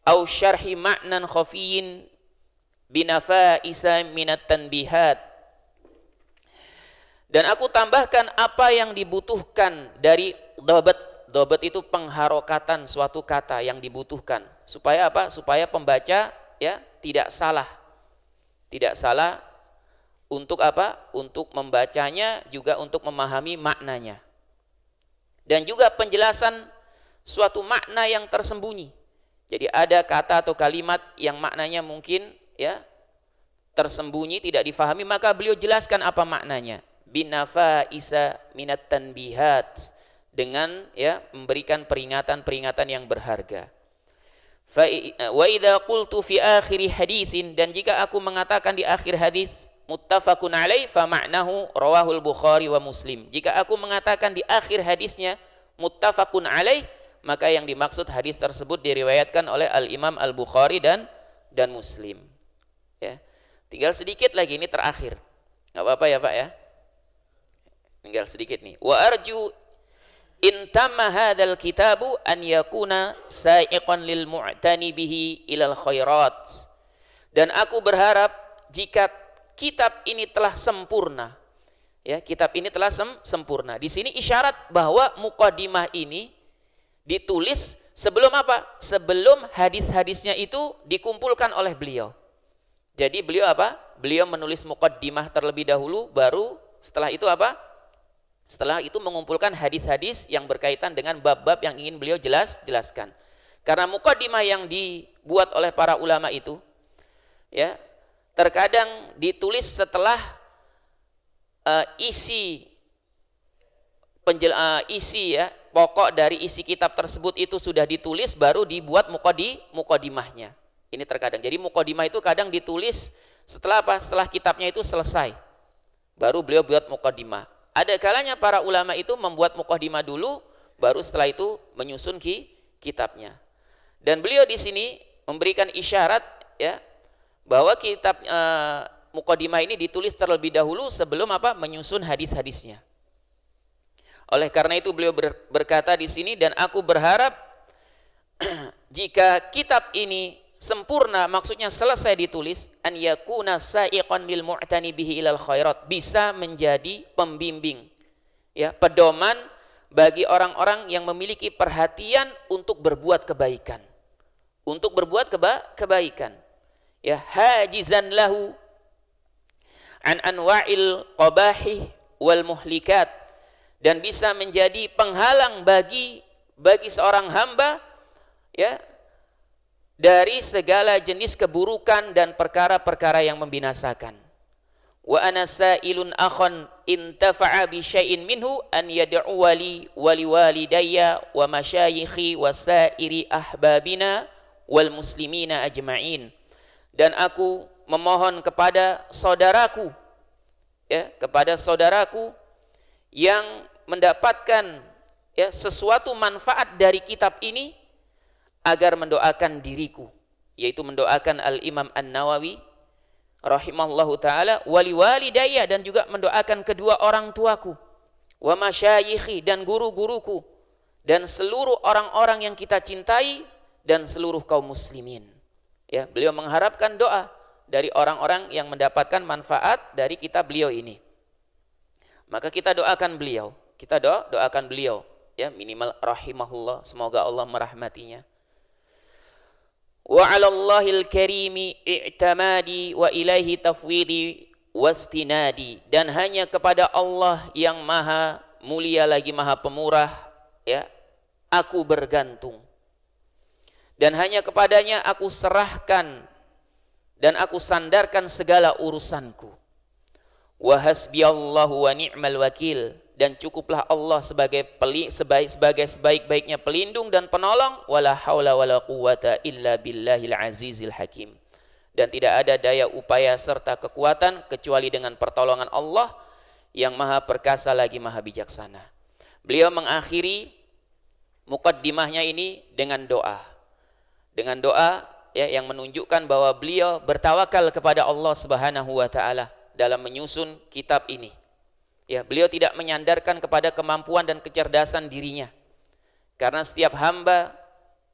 aw syarhi ma'nan khafiyyin binafaisa minat tanbihat. Dan aku tambahkan apa yang dibutuhkan dari dhabat. Dhabat itu pengharokatan suatu kata yang dibutuhkan. Supaya apa? Supaya pembaca ya tidak salah. Tidak salah untuk apa? Untuk membacanya, juga untuk memahami maknanya. Dan juga penjelasan suatu makna yang tersembunyi. Jadi ada kata atau kalimat yang maknanya mungkin ya tersembunyi, tidak difahami, maka beliau jelaskan apa maknanya. Binafaisa minat tanbihat, dengan ya memberikan peringatan-peringatan yang berharga. Wa idza qultu fi akhir haditsin, dan jika aku mengatakan di akhir hadis muttafaqun alaih fa ma'nahu rawahul Bukhari wa Muslim. Jika aku mengatakan di akhir hadisnya muttafaqun alaih, maka yang dimaksud hadis tersebut diriwayatkan oleh Al-Imam Al-Bukhari dan Muslim. Ya. Tinggal sedikit lagi, ini terakhir. Enggak apa-apa ya, Pak ya. Tinggal sedikit nih. Wa arju in tamma hadzal kitabu an yakuna sa'iqan lil mu'tani bihi ilal khairat. Dan aku berharap jika kitab ini telah sempurna, ya, kitab ini telah sempurna. Di sini isyarat bahwa muqaddimah ini ditulis sebelum apa? Sebelum hadis-hadisnya itu dikumpulkan oleh beliau. Jadi beliau apa? Beliau menulis muqaddimah terlebih dahulu, baru setelah itu apa? Setelah itu mengumpulkan hadis-hadis yang berkaitan dengan bab-bab yang ingin beliau jelaskan. Karena muqaddimah yang dibuat oleh para ulama itu, ya, terkadang ditulis setelah isi ya pokok dari isi kitab tersebut itu sudah ditulis, baru dibuat muqaddimahnya. Ini terkadang. Jadi muqaddimah itu kadang ditulis setelah apa? Setelah kitabnya itu selesai, baru beliau buat muqaddimah. Ada kalanya para ulama itu membuat muqaddimah dulu, baru setelah itu menyusun kitabnya. Dan beliau di sini memberikan isyarat ya bahwa kitab muqaddimah ini ditulis terlebih dahulu sebelum apa? Menyusun hadis-hadisnya. Oleh karena itu beliau berkata di sini, dan aku berharap jika kitab ini sempurna, maksudnya selesai ditulis, an yakuna sa'iqan lil mu'tani bihi ilal khairat, bisa menjadi pembimbing, ya, pedoman bagi orang-orang yang memiliki perhatian untuk berbuat kebaikan, untuk berbuat kebaikan, ya, hajizan lahu an anwa'il qabahih wal muhlikat, dan bisa menjadi penghalang bagi seorang hamba, ya, dari segala jenis keburukan dan perkara-perkara yang membinasakan. Wa ana sa'ilun akhan intafa'a bi syai'in minhu an yad'u wali walidayya wa masyayikhi wa sa'iri ahbabina wal muslimina ajma'in. Dan aku memohon kepada saudaraku, ya, kepada saudaraku yang mendapatkan ya sesuatu manfaat dari kitab ini, agar mendoakan diriku, yaitu mendoakan Al-Imam An-Nawawi rahimahullahu ta'ala, wali walidayya, dan juga mendoakan kedua orang tuaku, wa masyayikhi, dan guru-guruku, dan seluruh orang-orang yang kita cintai, dan seluruh kaum muslimin. Ya, beliau mengharapkan doa dari orang-orang yang mendapatkan manfaat dari kitab beliau ini. Maka kita doakan beliau, doakan beliau, ya, minimal rahimahullah, semoga Allah merahmatinya. Wa 'alallahil karimi i'tamadi wa ilaihi tafwidi wastinadi, dan hanya kepada Allah yang maha mulia lagi Maha Pemurah, ya, aku bergantung. Dan hanya kepadanya aku serahkan dan aku sandarkan segala urusanku. Wa hasbiyallahu wa ni'mal wakil, dan cukuplah Allah sebagai sebaik-baiknya pelindung dan penolong. Wala haula wala quwata illa billahil azizil hakim, dan tidak ada daya upaya serta kekuatan kecuali dengan pertolongan Allah yang maha perkasa lagi maha bijaksana. Beliau mengakhiri muqaddimahnya ini dengan doa. Dengan doa, ya, yang menunjukkan bahwa beliau bertawakal kepada Allah Subhanahu wa taala dalam menyusun kitab ini. Ya, beliau tidak menyandarkan kepada kemampuan dan kecerdasan dirinya. Karena setiap hamba,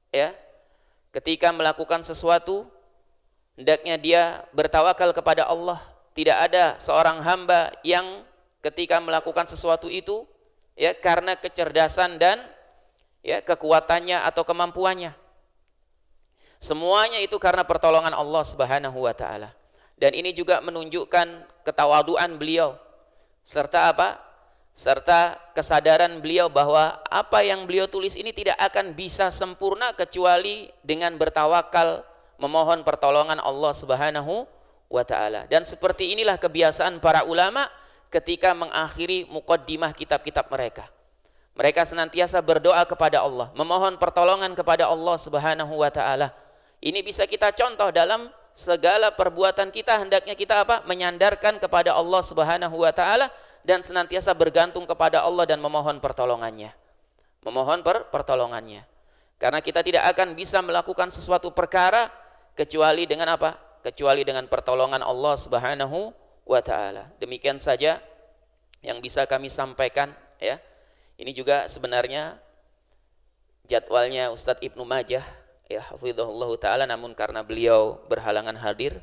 ya, ketika melakukan sesuatu hendaknya dia bertawakal kepada Allah. Tidak ada seorang hamba yang ketika melakukan sesuatu itu, ya, karena kecerdasan dan, ya, kekuatannya atau kemampuannya. Semuanya itu karena pertolongan Allah Subhanahu wa taala. Dan ini juga menunjukkan ketawaduan beliau serta apa? Serta kesadaran beliau bahwa apa yang beliau tulis ini tidak akan bisa sempurna kecuali dengan bertawakal, memohon pertolongan Allah Subhanahu wa taala. Dan seperti inilah kebiasaan para ulama ketika mengakhiri muqaddimah kitab-kitab mereka. Mereka senantiasa berdoa kepada Allah, memohon pertolongan kepada Allah Subhanahu wa taala. Ini bisa kita contoh dalam segala perbuatan kita, hendaknya kita apa? Menyandarkan kepada Allah Subhanahu wa taala dan senantiasa bergantung kepada Allah dan memohon pertolongannya. Memohon pertolongannya. Karena kita tidak akan bisa melakukan sesuatu perkara kecuali dengan apa? Kecuali dengan pertolongan Allah Subhanahu wa taala. Demikian saja yang bisa kami sampaikan, ya. Ini juga sebenarnya jadwalnya Ustadz Ibnu Majah, ya, hafizahullah ta'ala, namun karena beliau berhalangan hadir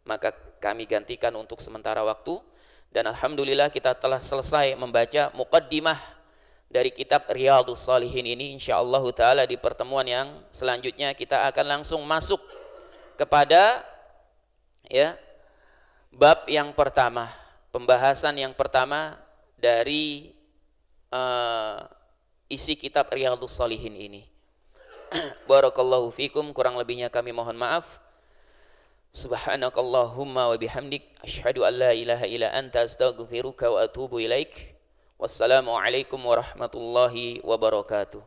maka kami gantikan untuk sementara waktu. Dan alhamdulillah kita telah selesai membaca muqaddimah dari kitab Riyadhus Shalihin ini. Insyaallah ta'ala di pertemuan yang selanjutnya kita akan langsung masuk kepada, ya, bab yang pertama, pembahasan yang pertama dari isi kitab Riyadhus Shalihin ini. Barakallahu fikum, kurang lebihnya kami mohon maaf. Subhanakallahumma wa bihamdik, asyhadu an la ilaha illa anta, astaghfiruka wa atubu ilaik. Wassalamu alaikum warahmatullahi wabarakatuh.